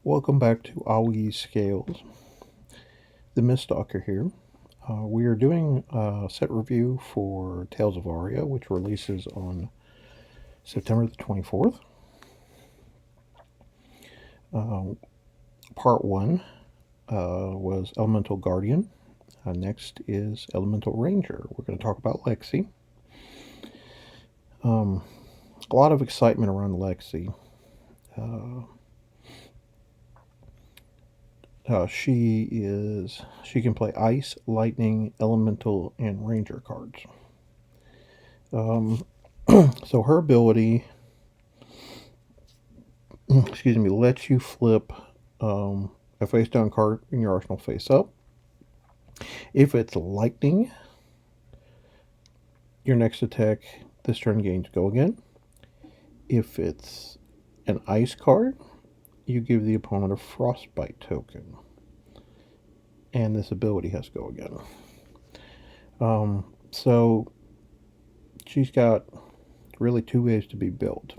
Welcome back to Awi Scales, the Miststalker here. We are doing a set review for Tales of Aria, which releases on September the 24th. Part 1 was Elemental Guardian. Next is Elemental Ranger. We're going to talk about Lexi. A lot of excitement around Lexi. She can play Ice, Lightning, Elemental, and Ranger cards. So her ability, lets you flip a face down card in your arsenal face up. If it's Lightning, your next attack this turn gains Go Again. If it's an Ice card, you give the opponent a Frostbite token. And this ability has Go Again. So she's got really two ways to be built.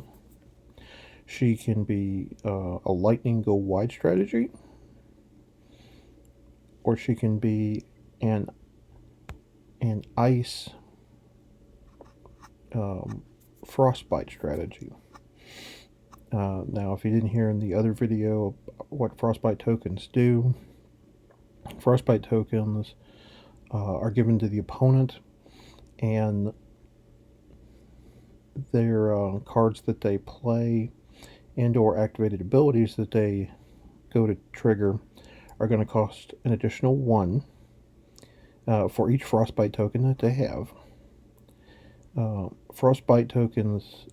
She can be a Lightning Go Wide strategy, or she can be an Ice Frostbite strategy. Now, if you didn't hear in the other video what Frostbite tokens do, Frostbite tokens are given to the opponent, and they're cards that they play and or activated abilities that they go to trigger are going to cost an additional 1 for each Frostbite token that they have. Frostbite tokens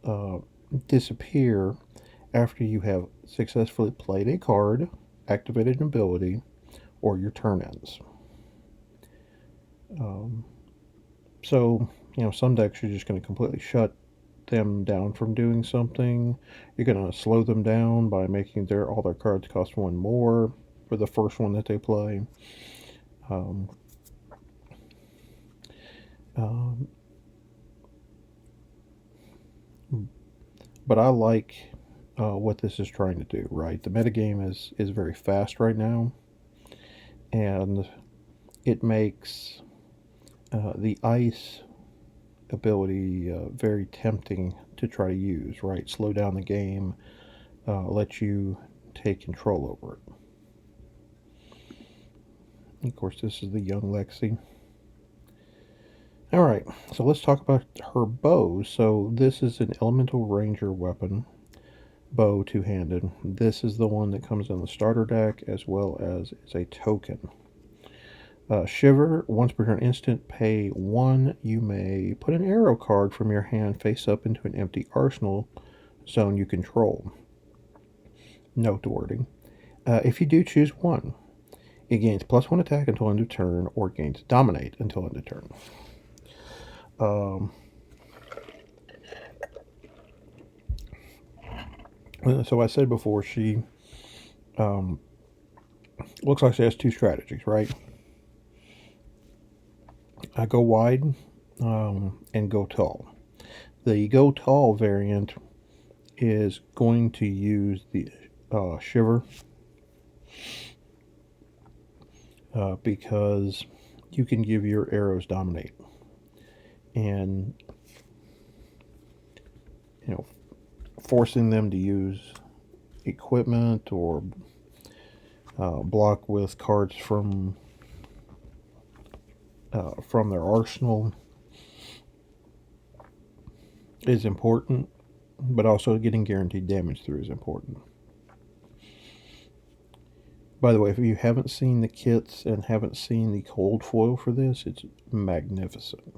disappear after you have successfully played a card, activated an ability, or your turn ends. So, some decks you're just going to completely shut them down from doing something. You're going to slow them down by making all their cards cost 1 more for the first one that they play. But I like what this is trying to do, right? The metagame is very fast right now, and it makes the Ice ability very tempting to try to use, right? Slow down the game, let you take control over it. And of course, this is the young Lexi. Alright, so let's talk about her bow. So this is an Elemental Ranger weapon, bow, two-handed. This is the one that comes in the starter deck, as well as is a token. Shiver, once per turn instant, pay 1. You may put an arrow card from your hand face up into an empty arsenal zone you control. Note the wording. If you do, choose 1. It gains +1 attack until end of turn, or gains Dominate until end of turn. So I said before, she looks like she has 2 strategies, right? Go wide and go tall. The go tall variant is going to use the Shiver because you can give your arrows Dominate, and forcing them to use equipment or block with cards from their arsenal is important, but also getting guaranteed damage through is important. By the way, if you haven't seen the kits and haven't seen the cold foil for this, it's magnificent.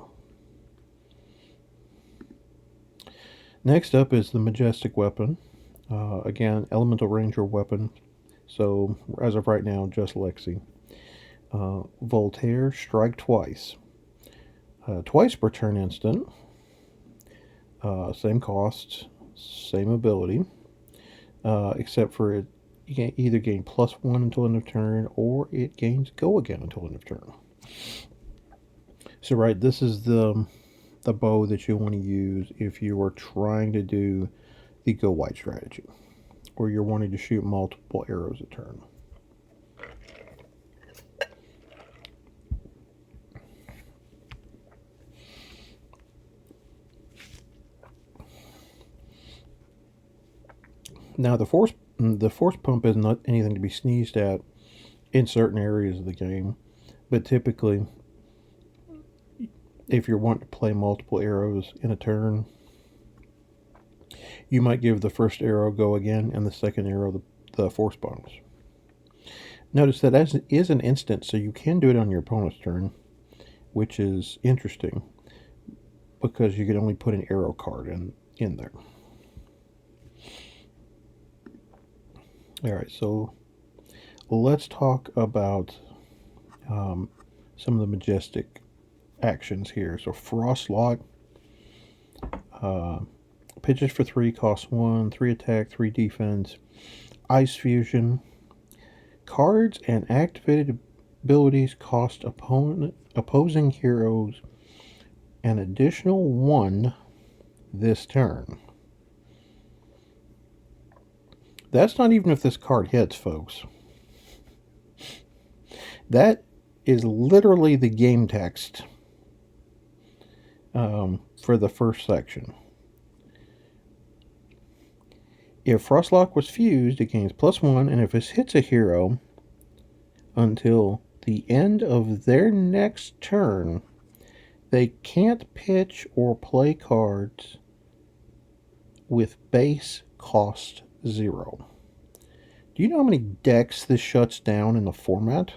Next up is the Majestic weapon. Again, Elemental Ranger weapon. So, as of right now, just Lexi. Voltaire, strike twice. Twice per turn instant. Same cost, same ability. Except for it, you can either gain +1 until end of turn, or it gains Go Again until end of turn. So, right, this is the bow that you want to use if you are trying to do the Go Wide strategy, where you're wanting to shoot multiple arrows a turn. Now the force pump is not anything to be sneezed at in certain areas of the game, but typically, if you're wanting to play multiple arrows in a turn, you might give the first arrow go again and the second arrow the force bonus. Notice that as it is an instant, so you can do it on your opponent's turn, which is interesting because you can only put an arrow card in there. Alright, so let's talk about some of the Majestic actions here. So Frostlock, pitches for 3, costs 1, 3 attack, 3 defense. Ice Fusion, cards and activated abilities cost opposing heroes an additional 1 this turn. That's not even if this card hits, folks. That is literally the game text for the first section. If Frostlock was fused, it gains +1, and if it hits a hero until the end of their next turn, they can't pitch or play cards with base cost 0. Do you know how many decks this shuts down in the format?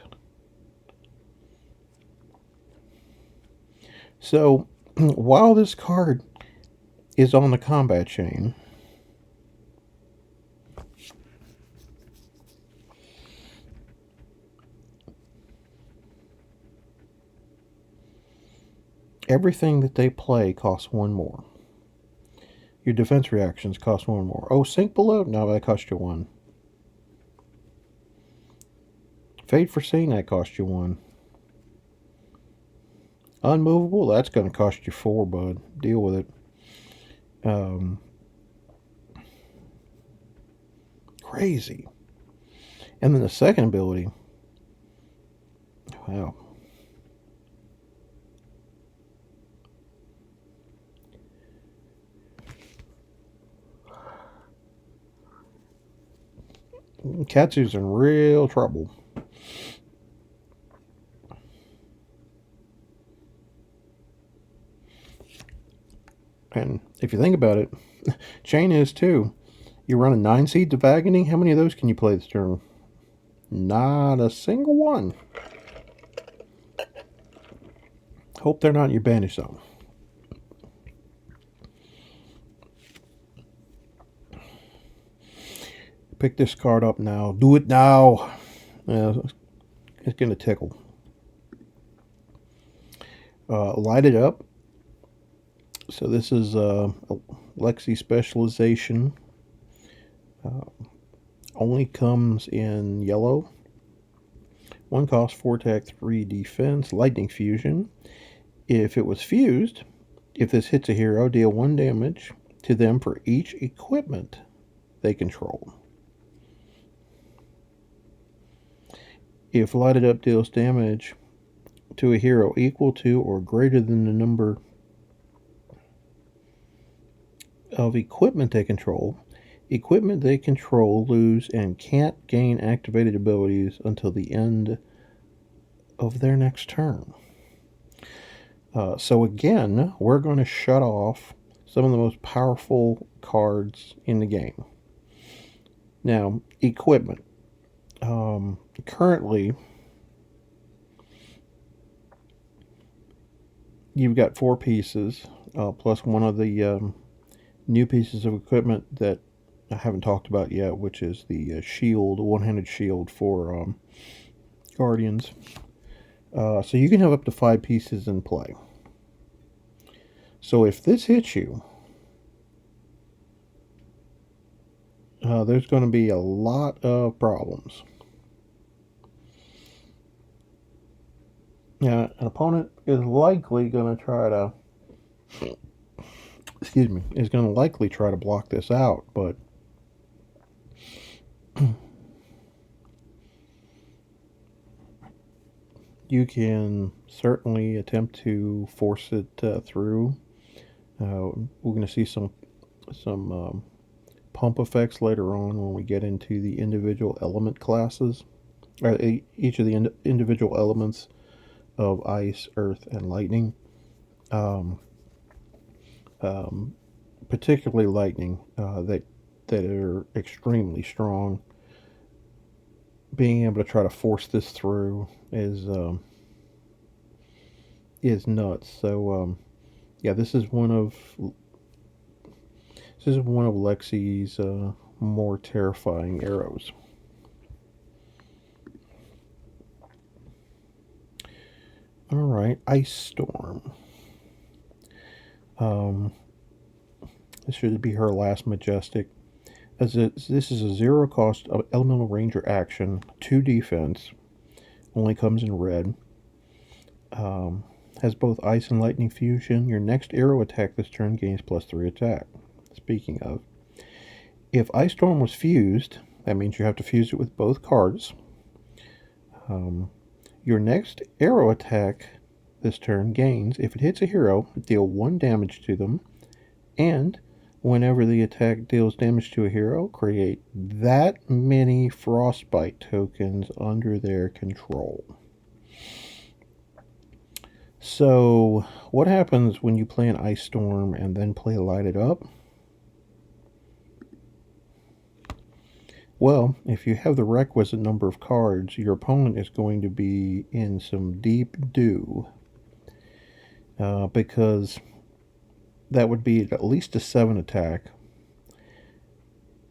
So, while this card is on the combat chain, everything that they play costs 1 more. Your defense reactions cost 1 more. Oh, sink below? No, that cost you 1. Fade for Seeing, that cost you 1. Unmovable, that's going to cost you 4, bud. Deal with it. Crazy. And then the second ability. Wow. Katsu's in real trouble. And if you think about it, Chain is too. You run a 9 Seeds of Agony. How many of those can you play this turn? Not a single one. Hope they're not in your banish zone. Pick this card up now. Do it now. It's going to tickle. Light it up. So this is a Lexi specialization. Only comes in yellow. 1 cost, 4 attack, 3 defense. Lightning Fusion. If it was fused, if this hits a hero, deal 1 damage to them for each equipment they control. If lighted up deals damage to a hero equal to or greater than the number of equipment they control lose and can't gain activated abilities until the end of their next turn. So again, we're going to shut off some of the most powerful cards in the game. Now, equipment. Currently, you've got 4 pieces, plus one of the new pieces of equipment that I haven't talked about yet, which is the shield, one-handed shield for Guardians. So you can have up to 5 pieces in play. So if this hits you, there's going to be a lot of problems. Now, an opponent is likely going to try to, is going to likely try to block this out, but You can certainly attempt to force it through. We're going to see some pump effects later on when we get into the individual element classes, or each of the individual elements of ice, earth, and lightning. Um, Particularly lightning, that are extremely strong. Being able to try to force this through is nuts. So yeah, this is one of Lexi's more terrifying arrows. All right, Ice Storm. Um, this should be her last Majestic. This is a zero cost elemental ranger action, 2 defense, only comes in red. Has both ice and lightning fusion. Your next arrow attack this turn gains +3 attack. Speaking of, if Ice Storm was fused, that means you have to fuse it with both cards. Your next arrow attack this turn gains, if it hits a hero, deal 1 damage to them, and whenever the attack deals damage to a hero, create that many frostbite tokens under their control. So, what happens when you play an Ice Storm and then play Light It Up? Well, if you have the requisite number of cards, your opponent is going to be in some deep doo. Because that would be at least a 7 attack.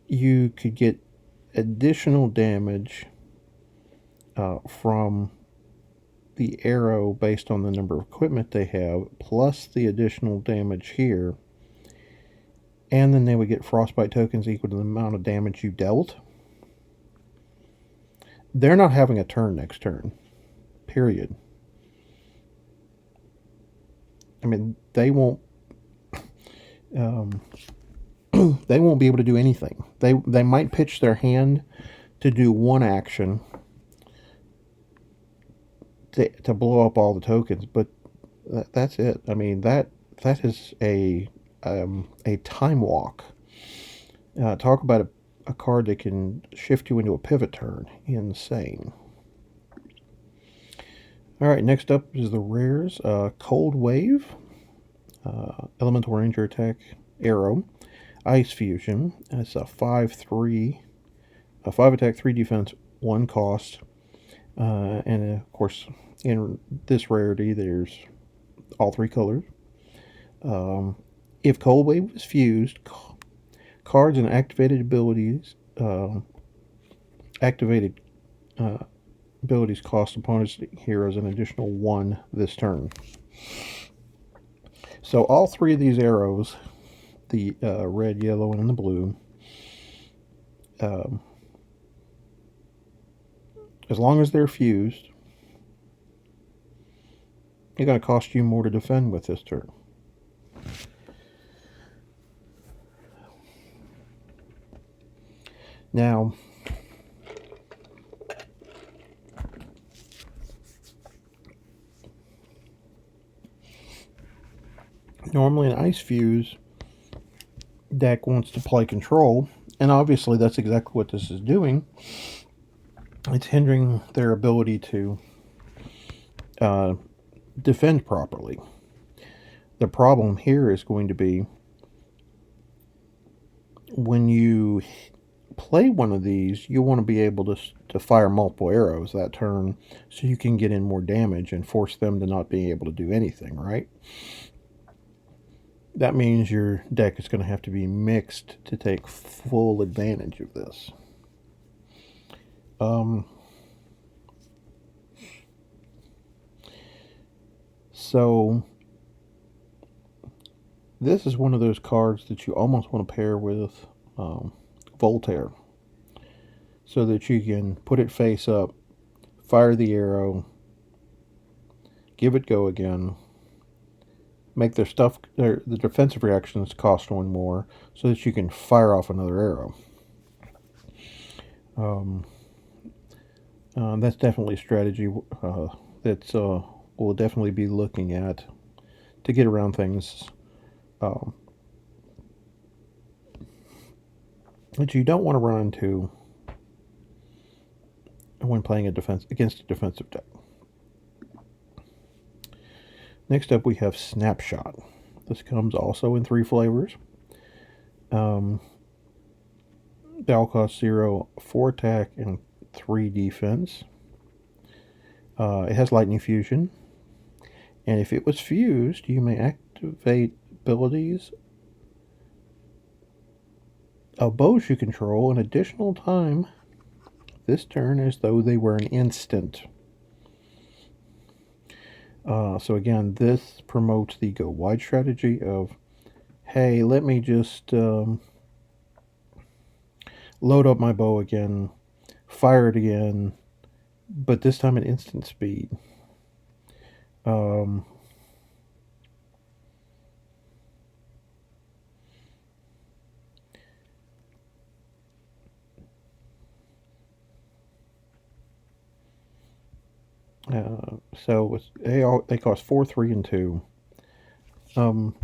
You could get additional damage from the arrow based on the number of equipment they have, plus the additional damage here. And then they would get frostbite tokens equal to the amount of damage you dealt. They're not having a turn next turn. Period. I mean, they won't they won't be able to do anything. They might pitch their hand to do 1 action to blow up all the tokens, but that's it. I mean, that is a time walk. Talk about a card that can shift you into a pivot turn. Insane. All right, next up is the rares. Cold Wave, Elemental Ranger attack, arrow, Ice Fusion. It's a 5/3, a 5 attack, 3 defense, 1 cost, and of course in this rarity there's all 3 colors. If Cold Wave is fused, cards and activated abilities cost opponents' heroes an additional 1 this turn. So all 3 of these arrows, the red, yellow, and the blue, as long as they're fused, they're going to cost you more to defend with this turn. Now, normally an Ice Fuse deck wants to play control, and obviously that's exactly what this is doing. It's hindering their ability to defend properly. The problem here is going to be when you play one of these, you want to be able to fire multiple arrows that turn so you can get in more damage and force them to not be able to do anything, right? That means your deck is going to have to be mixed to take full advantage of this. So this is one of those cards that you almost want to pair with Voltaire, so that you can put it face up, fire the arrow, give it go again, make their stuff, the defensive reactions cost 1 more, so that you can fire off another arrow. Um, that's definitely a strategy that's we'll definitely be looking at to get around things um, that you don't want to run into when playing a defense against a defensive deck. Next up, we have Snapshot. This comes also in 3 flavors. Um, they all cost 0, 4 attack, and 3 defense. It has Lightning Fusion, and if it was fused, you may activate abilities of bows you control an additional time this turn as though they were an instant. So again, this promotes the go wide strategy of, hey, let me just load up my bow again, fire it again, but this time at instant speed. Um, so they cost 4, 3, and 2. Um,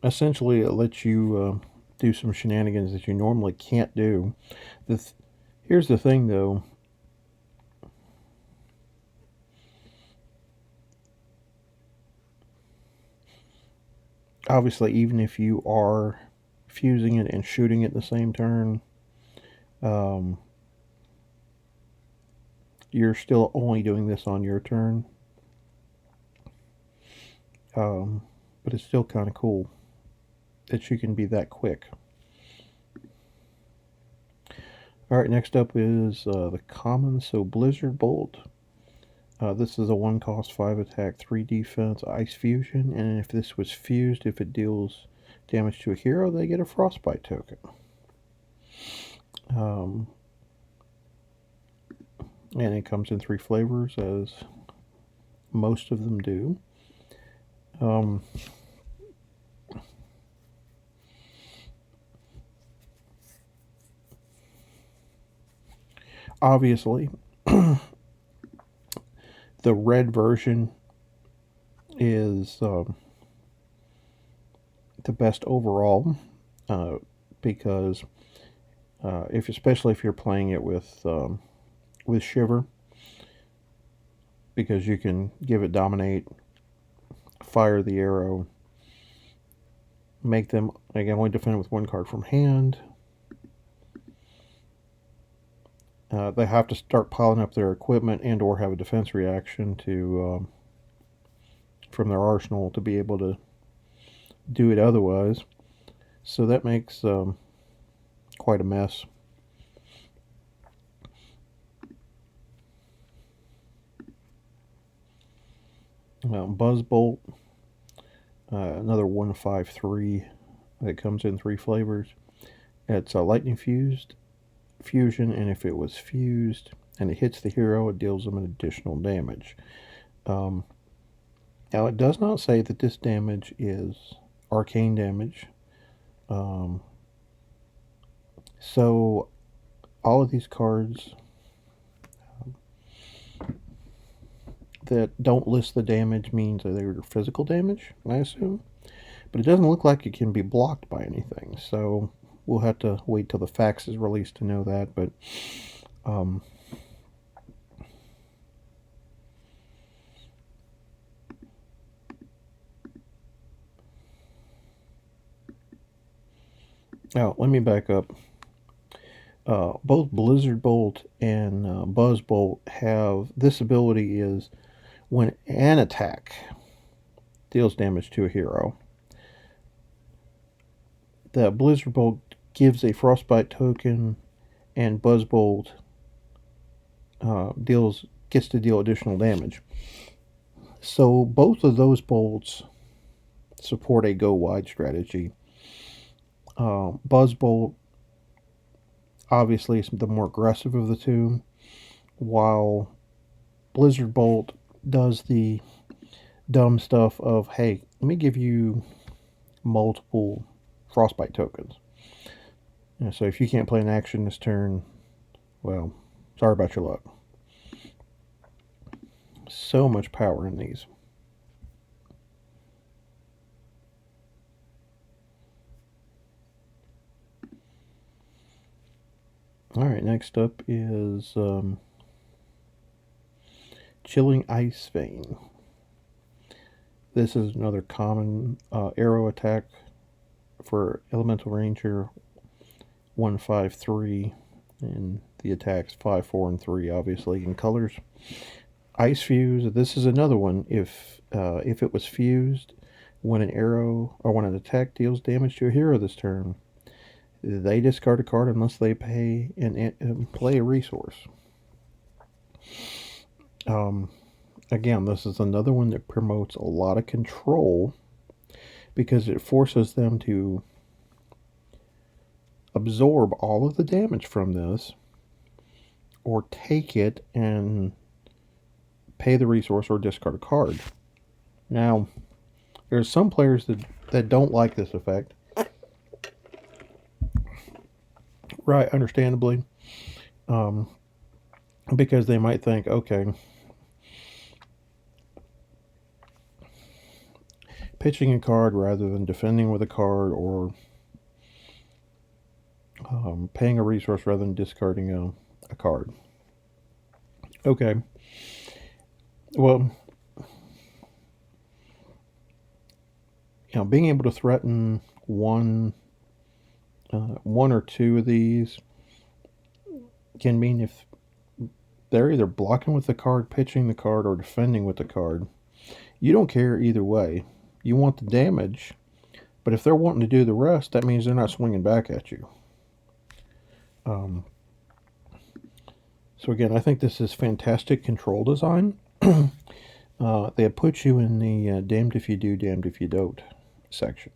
essentially, it lets you do some shenanigans that you normally can't do. Here's the thing, though. Obviously, even if you are fusing it and shooting it the same turn, um, you're still only doing this on your turn. But it's still kind of cool that you can be that quick. Alright, next up is the common, so Blizzard Bolt. This is a 1 cost, 5 attack, 3 defense, Ice Fusion, and if this was fused, if it deals damage to a hero, they get a Frostbite token. And it comes in 3 flavors, as most of them do. Obviously, the red version is the best overall because especially if you're playing it with Shiver, because you can give it Dominate, fire the arrow, make them again only defend with 1 card from hand. They have to start piling up their equipment and or have a defense reaction to from their arsenal to be able to do it otherwise. So that makes quite a mess. Buzzbolt, another 1/5/3 that comes in 3 flavors. It's a lightning fusion, and if it was fused and it hits the hero, it deals them an additional damage. Now, it does not say that this damage is arcane damage. So, all of these cards that don't list the damage means that they're physical damage, I assume. But it doesn't look like it can be blocked by anything, so we'll have to wait till the fax is released to know that. But let me back up. Both Blizzard Bolt and Buzz Bolt have this ability is when an attack deals damage to a hero, the Blizzard Bolt gives a Frostbite token, and Buzz Bolt gets to deal additional damage. So both of those bolts support a go wide strategy. Buzz Bolt obviously is the more aggressive of the two, while Blizzard Bolt does the dumb stuff of, hey, let me give you multiple frostbite tokens. And so if you can't play an action this turn, well, sorry about your luck. So much power in these. Alright, next up is Chilling Ice Vein. This is another common arrow attack for Elemental Ranger 153, and the attack's 5, 4, and 3, obviously, in colors. Ice Fuse, this is another one. If it was fused, when an arrow or when an attack deals damage to a hero this turn, they discard a card unless they pay and play a resource. Again, this is another one that promotes a lot of control because it forces them to absorb all of the damage from this or take it and pay the resource or discard a card. Now, there's some players that don't like this effect. Right, understandably. Because they might think, okay, pitching a card rather than defending with a card, or paying a resource rather than discarding a card. Okay. Well, being able to threaten one or two of these can mean if they're either blocking with the card, pitching the card, or defending with the card, you don't care either way. You want the damage, but if they're wanting to do the rest, that means they're not swinging back at you. So again, I think this is fantastic control design. They put you in the damned if you do, damned if you don't section.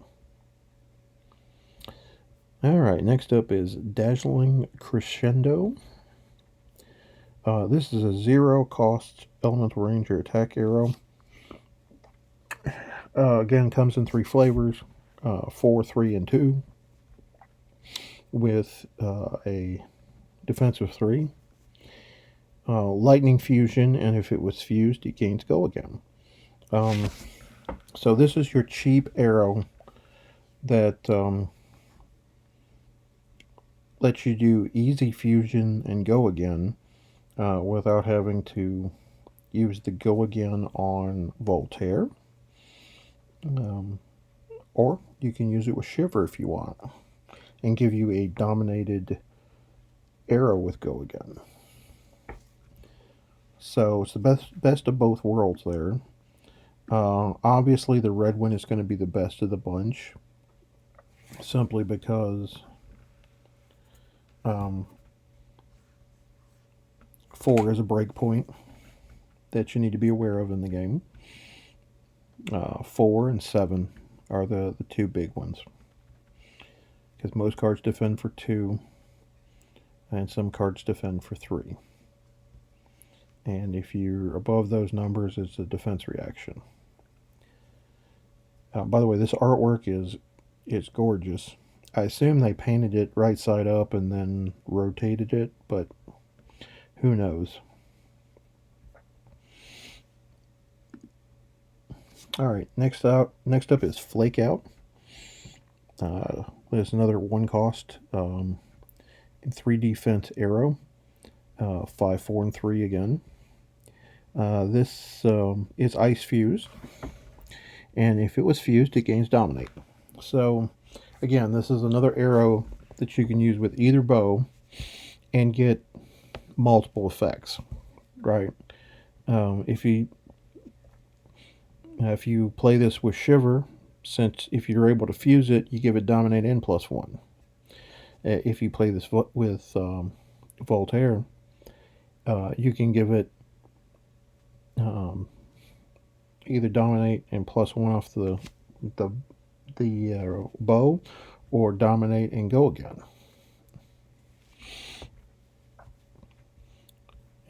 Alright, next up is Dazzling Crescendo. This is a 0-cost Elemental Ranger attack arrow. Again, comes in 3 flavors, 4, 3, and 2, with a defense of 3. Lightning Fusion, and if it was fused, it gains Go Again. So this is your cheap arrow that lets you do easy fusion and Go Again without having to use the Go Again on Voltaire. Or you can use it with Shiver if you want, and give you a dominated arrow with Go Again. So it's the best of both worlds there. Obviously, the red one is going to be the best of the bunch, simply because 4 is a breakpoint that you need to be aware of in the game. 4 and 7 are the 2 big ones, because most cards defend for 2 and some cards defend for 3, and if you're above those numbers, it's a defense reaction. By the way, this artwork is gorgeous. I assume they painted it right side up and then rotated it, but who knows. Alright, next up is Flake Out. There's another 1-cost 3 defense arrow. 5, 4, and 3 again. This is ice fused, and if it was fused, it gains Dominate. So, again, this is another arrow that you can use with either bow and get multiple effects, right? If you play this with Shiver, since if you're able to fuse it, you give it Dominate and +1. If you play this with Voltaire, you can give it either Dominate and +1 off the bow, or Dominate and Go Again.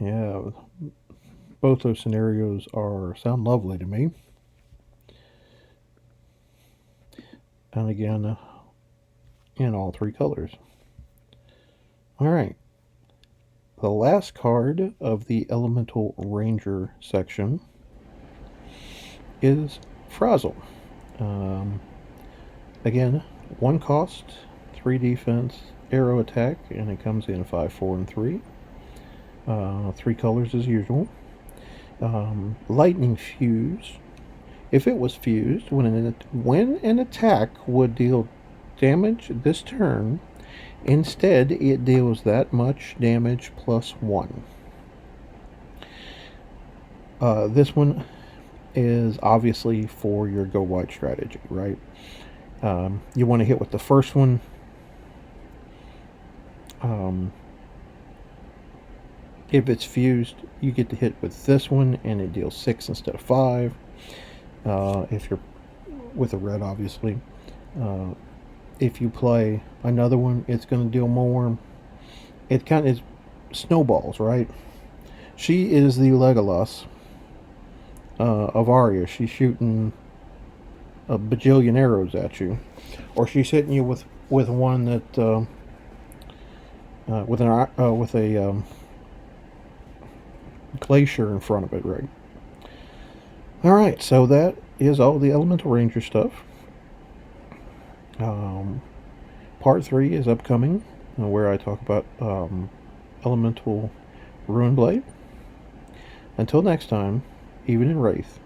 Yeah, both those scenarios sound lovely to me. And again, in all three colors. Alright, the last card of the Elemental Ranger section is Frazzle. Again, 1 cost, 3 defense, arrow attack, and it comes in 5, 4, and 3. 3 colors as usual. Lightning Fuse. If it was fused, when an attack would deal damage this turn, instead it deals that much damage plus 1. This one is obviously for your go wide strategy, right? You want to hit with the first one. If it's fused, you get to hit with this one, and it deals 6 instead of 5. If you're with a red, obviously. If you play another one, it's going to deal more. It kind of snowballs, right? She is the Legolas of Aria. She's shooting a bajillion arrows at you, or she's hitting you with one that with a glacier in front of it, right? All right, so that is all the Elemental Ranger stuff. Part 3 is upcoming, where I talk about Elemental Ruinblade. Until next time, even in Wraith,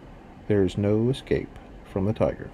there is no escape from the tiger.